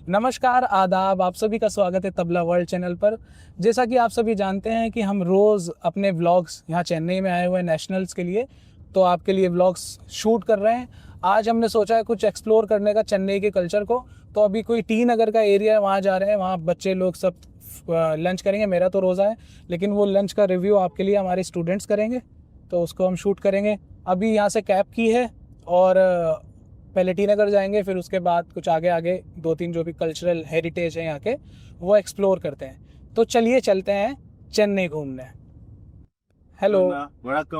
नमस्कार, आदाब, आप सभी का स्वागत है तबला वर्ल्ड चैनल पर। जैसा कि आप सभी जानते हैं कि हम रोज़ अपने व्लॉग्स यहाँ चेन्नई में आए हुए हैं नेशनल्स के लिए, तो आपके लिए व्लॉग्स शूट कर रहे हैं। आज हमने सोचा है कुछ एक्सप्लोर करने का चेन्नई के कल्चर को। तो अभी कोई टी नगर का एरिया है, वहाँ जा रहे हैं। वहाँ बच्चे लोग सब लंच करेंगे। मेरा तो रोज़ा है, लेकिन वो लंच का रिव्यू आपके लिए हमारे स्टूडेंट्स करेंगे, तो उसको हम शूट करेंगे। अभी यहाँ से कैब की है और पहले टी नगर जाएंगे, फिर उसके बाद कुछ आगे आगे 2-3 जो भी कल्चरल हेरिटेज है यहाँ के, वो एक्सप्लोर करते हैं। तो चलिए चलते हैं चेन्नई घूमने। हेलो, रक्कम।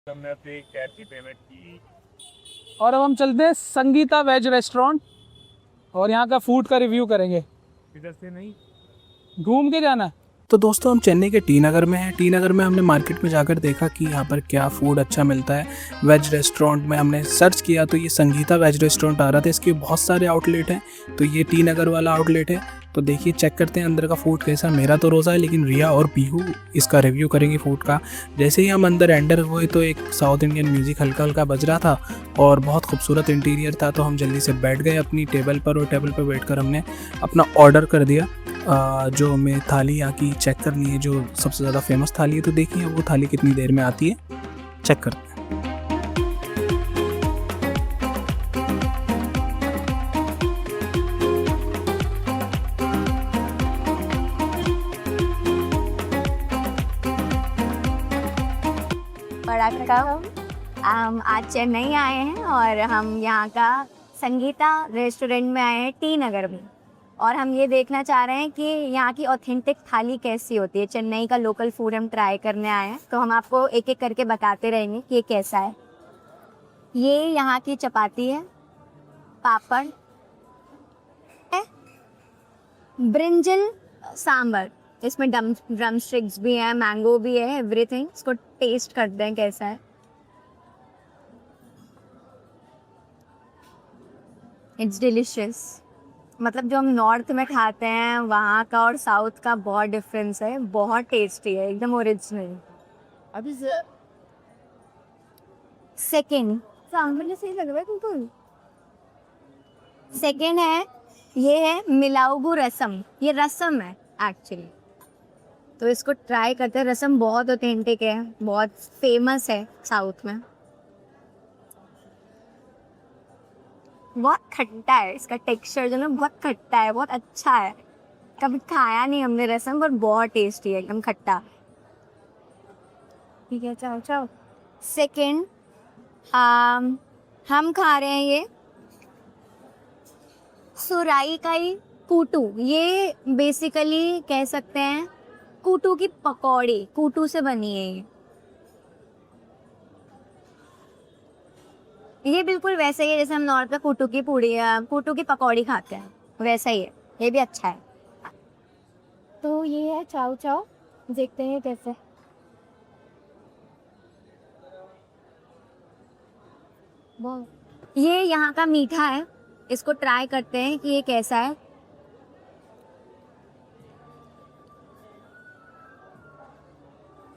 हमने अपनी कैब की पेमेंट की। और अब हम चलते हैं संगीता वेज रेस्टोरेंट और यहाँ का फूड का रिव्यू करेंगे। इधर से नहीं, घूम के जाना। तो दोस्तों, हम चेन्नई के टी नगर में हैं। टी नगर में हमने मार्केट में जाकर देखा कि यहाँ पर क्या फूड अच्छा मिलता है। वेज रेस्टोरेंट में हमने सर्च किया तो ये संगीता वेज रेस्टोरेंट आ रहा था। इसके बहुत सारे आउटलेट हैं, तो ये टी नगर वाला आउटलेट है। तो देखिए, चेक करते हैं अंदर का फूड कैसा। मेरा तो रोज़ा है, लेकिन रिया और पीहू इसका रिव्यू करेंगे फूड का। जैसे ही हम अंदर एंटर हुए तो एक साउथ इंडियन म्यूज़िक हल्का हल्का बज रहा था और बहुत खूबसूरत इंटीरियर था। तो हम जल्दी से बैठ गए अपनी टेबल पर और टेबल पर बैठकर हमने अपना ऑर्डर कर दिया। जो हमें थाली यहाँ की चेक करनी है, जो सबसे ज़्यादा फेमस थाली है। तो देखिए वो थाली कितनी देर में आती है, चेक करते हैं। हम आज चेन्नई आए हैं और हम यहाँ का संगीता रेस्टोरेंट में आए हैं टी नगर में। और हम ये देखना चाह रहे हैं कि यहाँ की ऑथेंटिक थाली कैसी होती है। चेन्नई का लोकल फूड हम ट्राई करने आए हैं, तो हम आपको एक एक करके बताते रहेंगे कि ये कैसा है। ये यहाँ की चपाती है, पापड़ है, ब्रिंजल सांबर, इसमें ड्रम स्टिक्स भी हैं, मैंगो भी है, एवरीथिंग। इसको टेस्ट करते हैं कैसा है। It's delicious. मतलब जो हम नॉर्थ में खाते हैं वहाँ का और साउथ का बहुत डिफरेंस है। बहुत टेस्टी है, एकदम ओरिजिनल। अभी से सेकेंड सांभर सही लग रहा है तुमको। सेकेंड है, ये है मिलाउगू रसम। ये रसम है एक्चुअली, तो इसको ट्राई करते हैं। रसम बहुत ऑथेंटिक है, बहुत फेमस है साउथ में। बहुत खट्टा है, इसका टेक्सचर जो ना बहुत खट्टा है, बहुत अच्छा है। कभी खाया नहीं हमने रसम, पर बहुत टेस्टी है, एकदम खट्टा। ठीक है, चाओ चाओ। सेकेंड हम खा रहे हैं ये सुराई काई कूटू। ये बेसिकली कह सकते हैं कूटू की पकौड़ी, कूटू से बनी है ये बिल्कुल वैसे ही है जैसे हम नॉर्थ में कूटू की पूड़ी या कूटू की पकौड़ी खाते हैं, वैसा ही है। ये भी अच्छा है। तो ये है चाओ चाओ, देखते हैं कैसे। ये यहाँ का मीठा है, इसको ट्राई करते हैं कि ये कैसा है।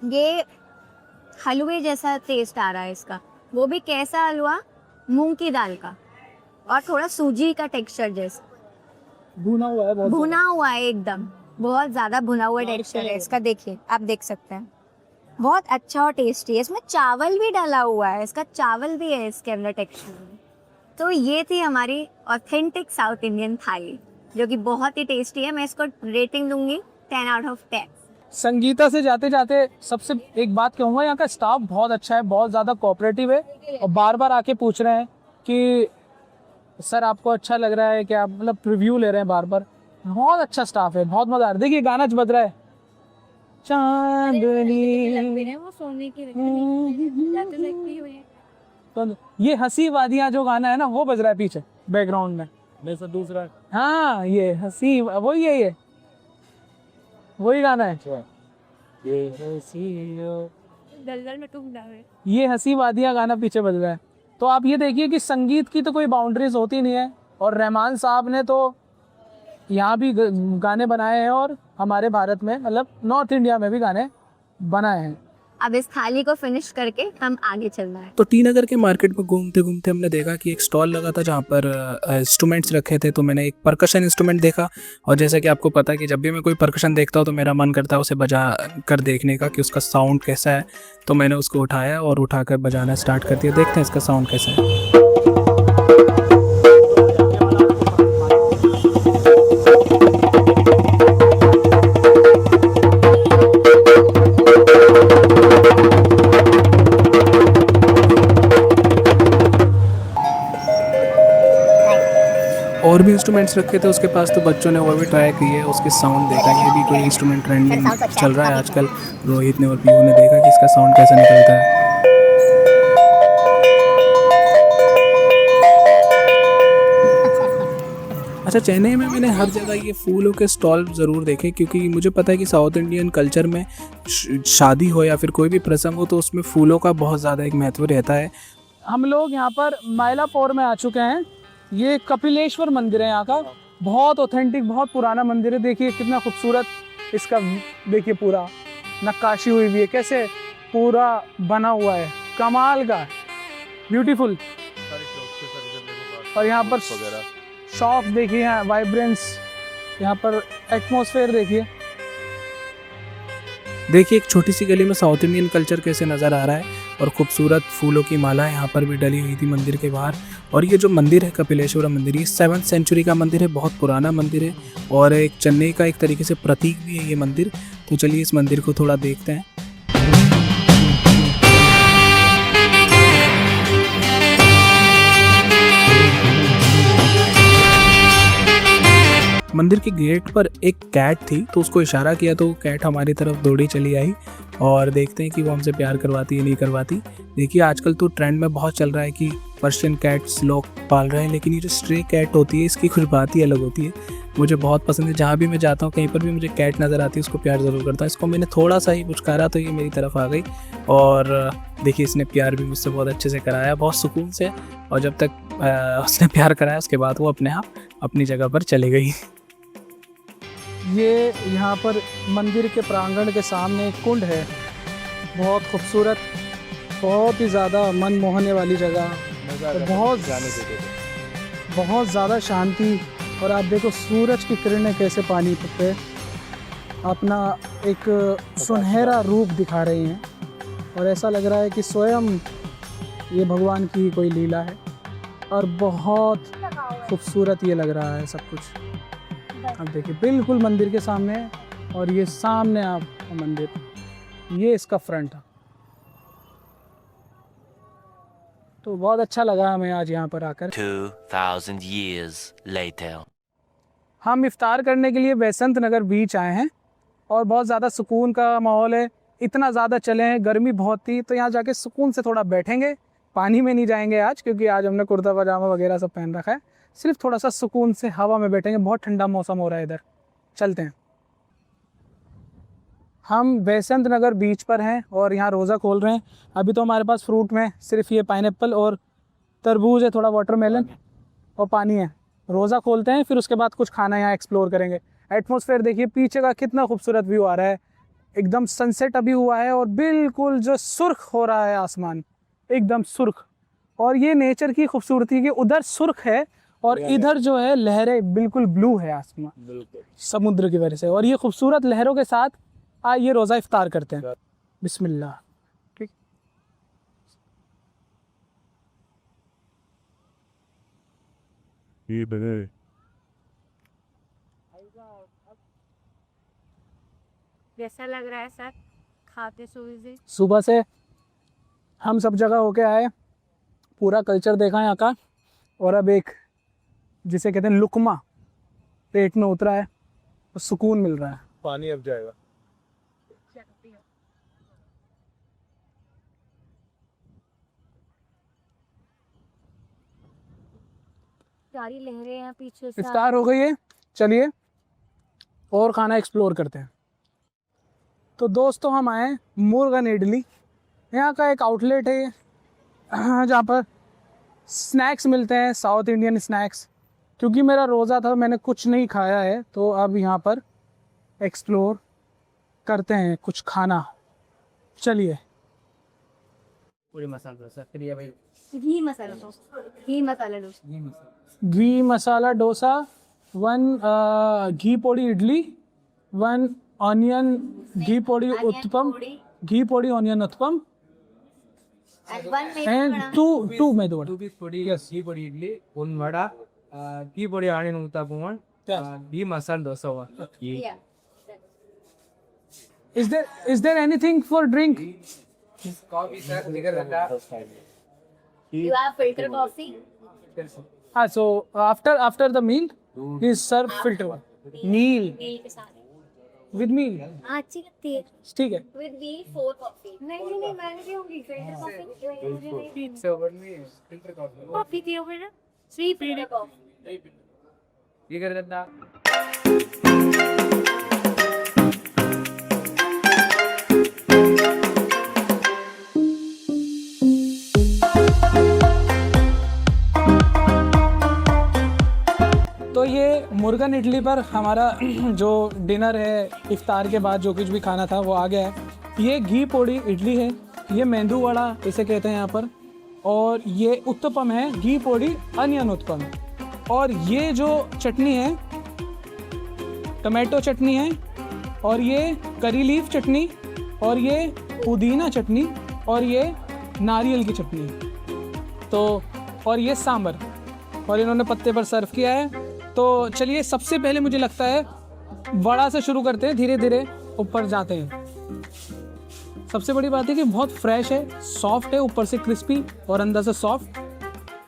ये हलवे जैसा टेस्ट आ रहा है इसका। वो भी कैसा हलवा, मूंग की दाल का, और थोड़ा सूजी का टेक्सचर जैसा। भुना हुआ है, भुना हुआ है एकदम, बहुत ज्यादा भुना हुआ टेक्सचर है इसका। देखिए, आप देख सकते हैं, बहुत अच्छा और टेस्टी है। इसमें चावल भी डाला हुआ है, इसका चावल भी है इसके अंदर टेक्सचर में। तो ये थी हमारी ऑथेंटिक साउथ इंडियन थाली, जो कि बहुत ही टेस्टी है। मैं इसको रेटिंग दूंगी 10 आउट ऑफ 10। संगीता से जाते जाते सबसे एक बात कहूँगा, यहाँ का स्टाफ बहुत अच्छा है, बहुत ज़्यादा कोऑपरेटिव है और बार बार आके पूछ रहे हैं कि सर आपको अच्छा लग रहा है क्या, मतलब रिव्यू ले रहे हैं बार बार। बहुत अच्छा स्टाफ है, बहुत मज़ा आ रहा है। देखिए गाना बज रहा है, चांदनी। वो सोने की तो ये हंसी वादियाँ जो गाना है ना, वो बज रहा है पीछे बैकग्राउंड में। वैसा दूसरा हाँ, ये हंसी वही है, ये वही गाना है। दलदल में तुम डाले। ये हंसी वादियाँ गाना पीछे बज रहा है। तो आप ये देखिए कि संगीत की तो कोई बाउंड्रीज होती नहीं है और रहमान साहब ने तो यहाँ भी गाने बनाए हैं और हमारे भारत में मतलब नॉर्थ इंडिया में भी गाने बनाए हैं। अब इस थाली को फिनिश करके हम आगे चल रहे हैं। तो टी नगर के मार्केट में घूमते घूमते हमने देखा कि एक स्टॉल लगा था जहाँ पर इंस्ट्रूमेंट्स रखे थे। तो मैंने एक परकशन इंस्ट्रूमेंट देखा, और जैसा कि आपको पता है कि जब भी मैं कोई परकशन देखता हूँ तो मेरा मन करता है उसे बजा कर देखने का कि उसका साउंड कैसा है। तो मैंने उसको उठाया और उठाकर बजाना स्टार्ट कर दिया। देखते हैं इसका साउंड कैसा है। और भी इंस्ट्रूमेंट्स रखे थे उसके पास, तो बच्चों ने वो भी ट्राई किए, उसके साउंड देखा। ये भी कोई इंस्ट्रूमेंट ट्रेंडिंग चल रहा है आजकल। रोहित ने और पीयू ने देखा कि इसका साउंड कैसा निकलता है। अच्छा, चेन्नई में मैंने हर जगह ये फूलों के स्टॉल ज़रूर देखे, क्योंकि मुझे पता है कि साउथ इंडियन कल्चर में शादी हो या फिर कोई भी प्रसंग हो तो उसमें फूलों का बहुत ज़्यादा एक महत्व रहता है। हम लोग यहाँ पर मायलापुर में आ चुके हैं। ये कपिलेश्वर मंदिर है यहाँ का, बहुत ऑथेंटिक, बहुत पुराना मंदिर है। देखिए कितना खूबसूरत इसका, देखिए पूरा नक्काशी हुई हुई है, कैसे पूरा बना हुआ है, कमाल का, ब्यूटीफुल। और यहाँ पर शॉप देखिए, यहाँ वाइब्रेंस, यहाँ पर एटमॉस्फेयर देखिए। देखिए एक छोटी सी गली में साउथ इंडियन कल्चर कैसे नज़र आ रहा है, और खूबसूरत फूलों की माला यहाँ पर भी डली हुई थी मंदिर के बाहर। और ये जो मंदिर है कपिलेश्वर मंदिर, ये 7th सेंचुरी का मंदिर है, बहुत पुराना मंदिर है और एक चेन्नई का एक तरीके से प्रतीक भी है ये मंदिर। तो चलिए इस मंदिर को थोड़ा देखते हैं। मंदिर के गेट पर एक कैट थी, तो उसको इशारा किया तो वो कैट हमारी तरफ दौड़ी चली आई। और देखते हैं कि वो हमसे प्यार करवाती है नहीं करवाती। देखिए आजकल तो ट्रेंड में बहुत चल रहा है कि पर्शियन कैट्स लोग पाल रहे हैं, लेकिन ये जो स्ट्रे कैट होती है इसकी खुश बात ही अलग होती है। मुझे बहुत पसंद है, जहाँ भी मैं जाता हूँ कहीं पर भी मुझे कैट नज़र आती है उसको प्यार ज़रूर करता हूँ। इसको मैंने थोड़ा सा ही पुचकारा तो ये मेरी तरफ आ गई, और देखिए इसने प्यार भी मुझसे बहुत अच्छे से कराया, बहुत सुकून से। और जब तक उसने प्यार कराया उसके बाद वो अपने आप अपनी जगह पर चली गई। ये यहाँ पर मंदिर के प्रांगण के सामने एक कुंड है, बहुत खूबसूरत, बहुत ही ज़्यादा मन मोहने वाली जगह, बहुत ज़्यादा शांति। और आप देखो सूरज की किरणें कैसे पानी पे अपना एक सुनहरा रूप दिखा रही हैं, और ऐसा लग रहा है कि स्वयं ये भगवान की कोई लीला है, और बहुत खूबसूरत ये लग रहा है सब कुछ। अब देखिए बिल्कुल मंदिर के सामने है, और ये सामने आपका मंदिर, ये इसका फ्रंट है। तो बहुत अच्छा लगा हमें आज यहाँ पर आकर। 2000 years later. हम इफ्तार करने के लिए बेसंत नगर बीच आए हैं, और बहुत ज़्यादा सुकून का माहौल है। इतना ज़्यादा चले हैं, गर्मी बहुत थी, तो यहाँ जाके सुकून से थोड़ा बैठेंगे। पानी में नहीं जाएंगे आज, क्योंकि आज हमने कुर्ता पजामा वगैरह सब पहन रखा है। सिर्फ थोड़ा सा सुकून से हवा में बैठेंगे, बहुत ठंडा मौसम हो रहा है इधर। चलते हैं। हम बेसंत नगर बीच पर हैं और यहाँ रोज़ा खोल रहे हैं। अभी तो हमारे पास फ्रूट में सिर्फ ये पाइनएप्पल और तरबूज है, थोड़ा वाटरमेलन और पानी है। रोज़ा खोलते हैं, फिर उसके बाद कुछ खाना यहाँ एक्सप्लोर करेंगे। एटमॉस्फेयर देखिए पीछे का कितना खूबसूरत व्यू आ रहा है, एकदम सनसेट अभी हुआ है, और बिल्कुल जो सुर्ख हो रहा है आसमान, एकदम सुर्ख। और ये नेचर की खूबसूरती कि उधर सुर्ख है और इधर जो है लहरें बिल्कुल ब्लू है आसमान समुद्र की वजह से। और ये खूबसूरत लहरों के साथ आइए रोज़ा इफ्तार करते हैं। बिस्मिल्लाह। ठीक, ये बने कैसा लग रहा है सर खाते हुए? सुबह से हम सब जगह होके आए, पूरा कल्चर देखा यहाँ का, और अब एक जिसे कहते हैं लुकमा पेट में उतरा है, तो सुकून मिल रहा है। पानी अब जाएगा। सारी लहरें हैं पीछे से। इफ्तार हो गई है, चलिए और खाना एक्सप्लोर करते हैं। तो दोस्तों हम आए मुर्गन इडली, यहाँ का एक आउटलेट है जहाँ पर स्नैक्स मिलते हैं, साउथ इंडियन स्नैक्स। क्योंकि मेरा रोज़ा था, मैंने कुछ नहीं खाया है, तो अब यहाँ पर एक्सप्लोर करते हैं कुछ खाना। चलिए। पूरी मसाला डोसा फिर ये भाई ghee masala dosa, ghee masala dosa, ghee masala dosa, 1 ghee podi idli, 1 onion ghee podi uttapam, ghee podi onion uttapam, and 1 methi and vada. 2 medu vada. 2 piece పొడి ఘీ పొడి ఇడ్లీ 1 వడ ఘీ పొడి onion uttapam ghee masala dosa Yeah. Is there anything for drink? Coffee sir దగ్గర రండా You have filter coffee? So after the meal, is serve filter one. Meal Meal के साथ। with meal. हाँ, अच्छी लगती है। ठीक है। With meal 4 coffee। नहीं, मैं नहीं पीऊंगी filter coffee। मुझे नहीं సెవెన్ మీ ఫిల్టర్ కాఫీ कॉफी पियोगे ना? 3 filter coffee। ये कर देना तो ये मुर्गन इडली पर हमारा जो डिनर है, इफ्तार के बाद जो कुछ भी खाना था वो आ गया है। ये घी पोड़ी इडली है, ये मेंदू वड़ा इसे कहते हैं यहाँ पर, और ये उत्तपम है, घी पोड़ी अनियन उत्तपम। और ये जो चटनी है टमाटो चटनी है, और ये करी लीफ चटनी, और ये पुदीना चटनी, और ये नारियल की चटनी, तो और ये सांभर, और इन्होंने पत्ते पर सर्व किया है। तो चलिए, सबसे पहले मुझे लगता है वड़ा से शुरू करते हैं, धीरे धीरे ऊपर जाते हैं। सबसे बड़ी बात है कि बहुत फ्रेश है, सॉफ्ट है, ऊपर से क्रिस्पी और अंदर से सॉफ्ट।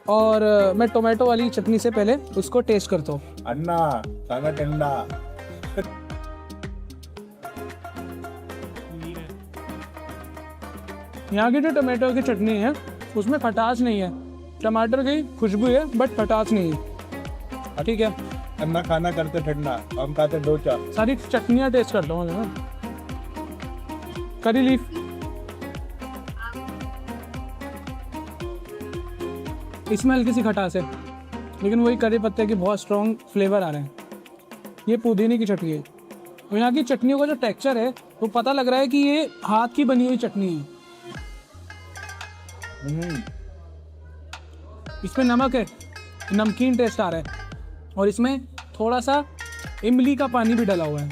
और मैं टोमेटो वाली चटनी से पहले उसको टेस्ट करता हूँ। अन्ना खाना ठंडा। यहाँ की जो टमाटो की चटनी है उसमें खटास नहीं है, टमाटर की खुशबू है बट खटास नहीं है। ठीक है, अन्ना खाना करते ठंडा, हम खाते डोसा। सारी चटनियाँ टेस्ट करता हूँ मैं। करी लीफ, इसमें हल्की सी खटास है, लेकिन वही करी पत्ते की बहुत स्ट्रॉन्ग फ्लेवर आ रहे हैं। ये पुदीने की चटनी है, और यहाँ की चटनियों का जो टेक्सचर है वो पता लग रहा है कि ये हाथ की बनी हुई चटनी है। इसमें नमक है, नमकीन टेस्ट आ रहा है, और इसमें थोड़ा सा इमली का पानी भी डला हुआ है,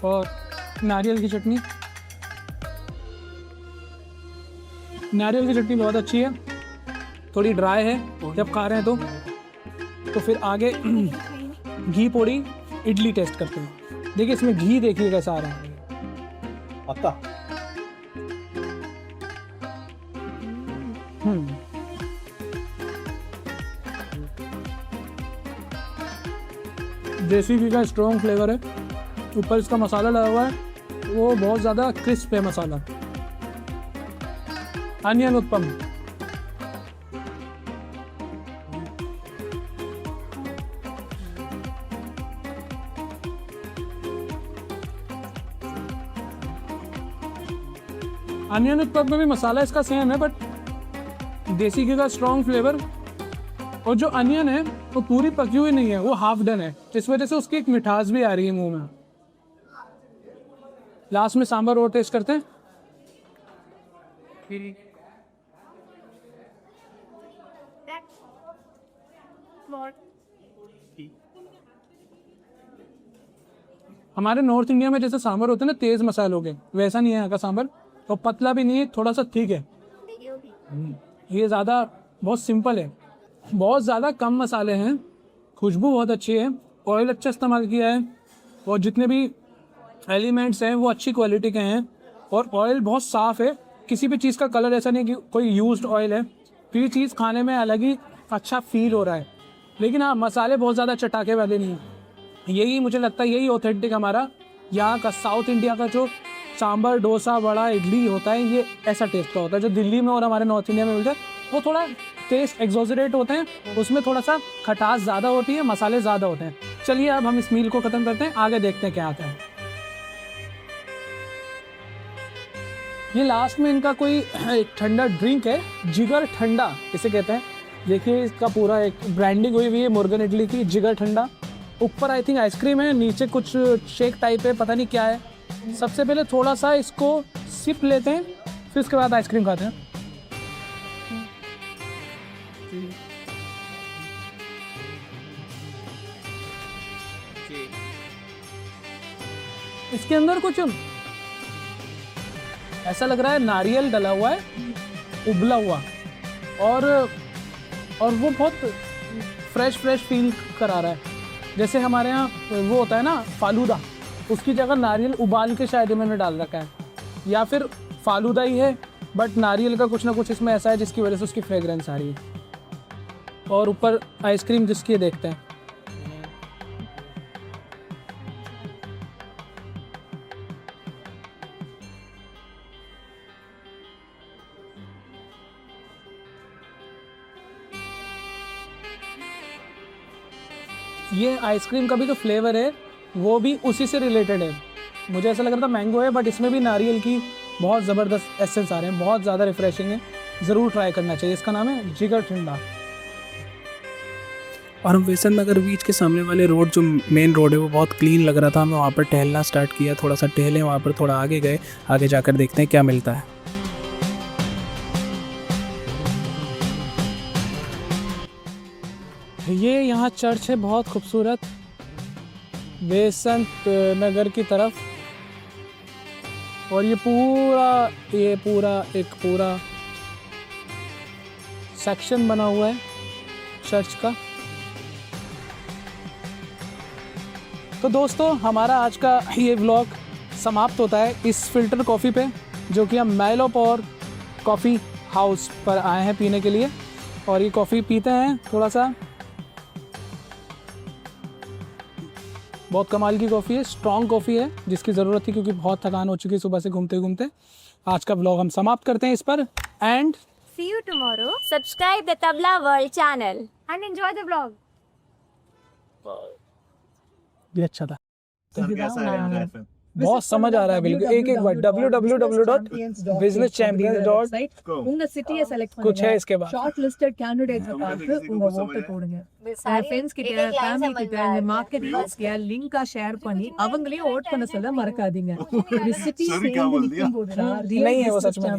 और नारियल की चटनी। नारियल की चटनी बहुत अच्छी है, थोड़ी ड्राई है जब खा रहे हैं तो फिर आगे घी पोड़ी इडली टेस्ट करते हैं। देखिए इसमें घी देखिए कैसा आ रहा है। पक्का देसी घी का स्ट्रॉन्ग फ्लेवर है, ऊपर इसका मसाला लगा हुआ है, वो बहुत ज़्यादा क्रिस्प है मसाला। अनियन उत्पम, अनियन उत्पम में भी मसाला इसका सेम है, बट देसी घी का स्ट्रॉन्ग फ्लेवर, और जो अनियन है वो पूरी पकी हुई नहीं है, वो हाफ डन है, इस वजह से उसकी एक मिठास भी आ रही है मुंह में। लास्ट में सांभर और टेस्ट करते हैं। हमारे नॉर्थ इंडिया में जैसे सांभर होते हैं ना तेज मसालों के, वैसा नहीं है यहाँ का सांभर, और पतला भी नहीं है, थोड़ा सा ठीक है। ये ज़्यादा बहुत सिंपल है, बहुत ज़्यादा कम मसाले हैं, खुशबू बहुत अच्छी है, ऑयल अच्छा इस्तेमाल किया है, और जितने भी एलिमेंट्स हैं वो अच्छी क्वालिटी के हैं, और ऑयल बहुत साफ़ है, किसी भी चीज़ का कलर ऐसा नहीं कि कोई यूज्ड ऑयल है। तो ये चीज़ खाने में अलग ही अच्छा फील हो रहा है। लेकिन हाँ, मसाले बहुत ज़्यादा चटाके वाले नहीं हैं। यही मुझे लगता है यही ऑथेंटिक हमारा यहाँ का साउथ इंडिया का जो सांभर डोसा वड़ा इडली होता है, ये ऐसा टेस्ट का होता है। जो दिल्ली में और हमारे नॉर्थ इंडिया में मिलता है वो थोड़ा टेस्ट एग्जॉजरेट होते हैं, उसमें थोड़ा सा खटास ज़्यादा होती है, मसाले ज़्यादा होते हैं। चलिए अब हम इस मील को ख़त्म करते हैं, आगे देखते हैं क्या आता है। ये लास्ट में इनका कोई एक ठंडा ड्रिंक है, जिगर ठंडा इसे कहते हैं, देखिए इसका पूरा एक ब्रांडिंग हुई हुई है मुर्गन इडली की, जिगर ठंडा। ऊपर आई थिंक आइसक्रीम है, नीचे कुछ शेक टाइप है, पता नहीं क्या है। सबसे पहले थोड़ा सा इसको सिप लेते हैं, फिर उसके बाद आइसक्रीम खाते हैं। इसके अंदर कुछ ऐसा लग रहा है नारियल डला हुआ है, उबला हुआ, और वो बहुत फ्रेश फील करा रहा है। जैसे हमारे यहाँ वो होता है ना फालूदा, उसकी जगह नारियल उबाल के शायद मैंने डाल रखा है, या फिर फालूदा ही है बट नारियल का कुछ ना कुछ इसमें ऐसा है जिसकी वजह से उसकी फ्रेगरेंस आ रही है। और ऊपर आइसक्रीम जिसकी देखते हैं। ये आइसक्रीम का भी जो फ्लेवर है वो भी उसी से रिलेटेड है। मुझे ऐसा लग रहा था मैंगो है, बट इसमें भी नारियल की बहुत ज़बरदस्त एसेंस आ रहे हैं, बहुत ज़्यादा रिफ्रेशिंग है, ज़रूर ट्राई करना चाहिए। इसका नाम है जिगर ठंडा। और हम बेसन नगर बीच के सामने वाले रोड, जो मेन रोड है, वो बहुत क्लीन लग रहा था। हमें वहाँ पर टहलना स्टार्ट किया, थोड़ा सा टहले, वहाँ पर थोड़ा आगे गए, आगे जाकर देखते हैं क्या मिलता है। ये यहाँ चर्च है बहुत खूबसूरत, बेसंत नगर की तरफ। और ये पूरा सेक्शन बना हुआ है चर्च का। तो दोस्तों हमारा आज का ये व्लॉग समाप्त होता है इस फ़िल्टर कॉफ़ी पे, जो कि हम मैलोपोर कॉफ़ी हाउस पर आए हैं पीने के लिए। और ये कॉफ़ी पीते हैं थोड़ा सा, बहुत कमाल की कॉफ़ी है, स्ट्रॉन्ग कॉफ़ी है जिसकी ज़रूरत थी क्योंकि बहुत थकान हो चुकी है सुबह से घूमते घूमते। आज का व्लॉग हम समाप्त करते हैं इस पर। And See you tomorrow. Subscribe the Tabla World channel and enjoy the vlog. ये अच्छा था, सर कैसा है यहाँ का? बहुत समझ आ रहा है बिल्कुल। एक बार www.businesschampions. உங்க சிட்டியை செலக்ட் कुछ है பண்ணுங்க इसके बाद। ஷார்ட் லிஸ்டட் கேண்டிடேட்ஸ் பார்த்து உங்க ஓட்டை போடுங்க உங்க ஃப்ரெண்ட்ஸ் கிட்ட ஃபேமிலி கிட்ட இந்த மார்க்கெட்டிங் லிங்கா ஷேர் பண்ணி அவங்களையும் ஓட் பண்ண சொல்ல மறக்காதீங்க ஒரு சிட்டி சேர்ந்து நிக்கும் போது नहीं है वो सच में।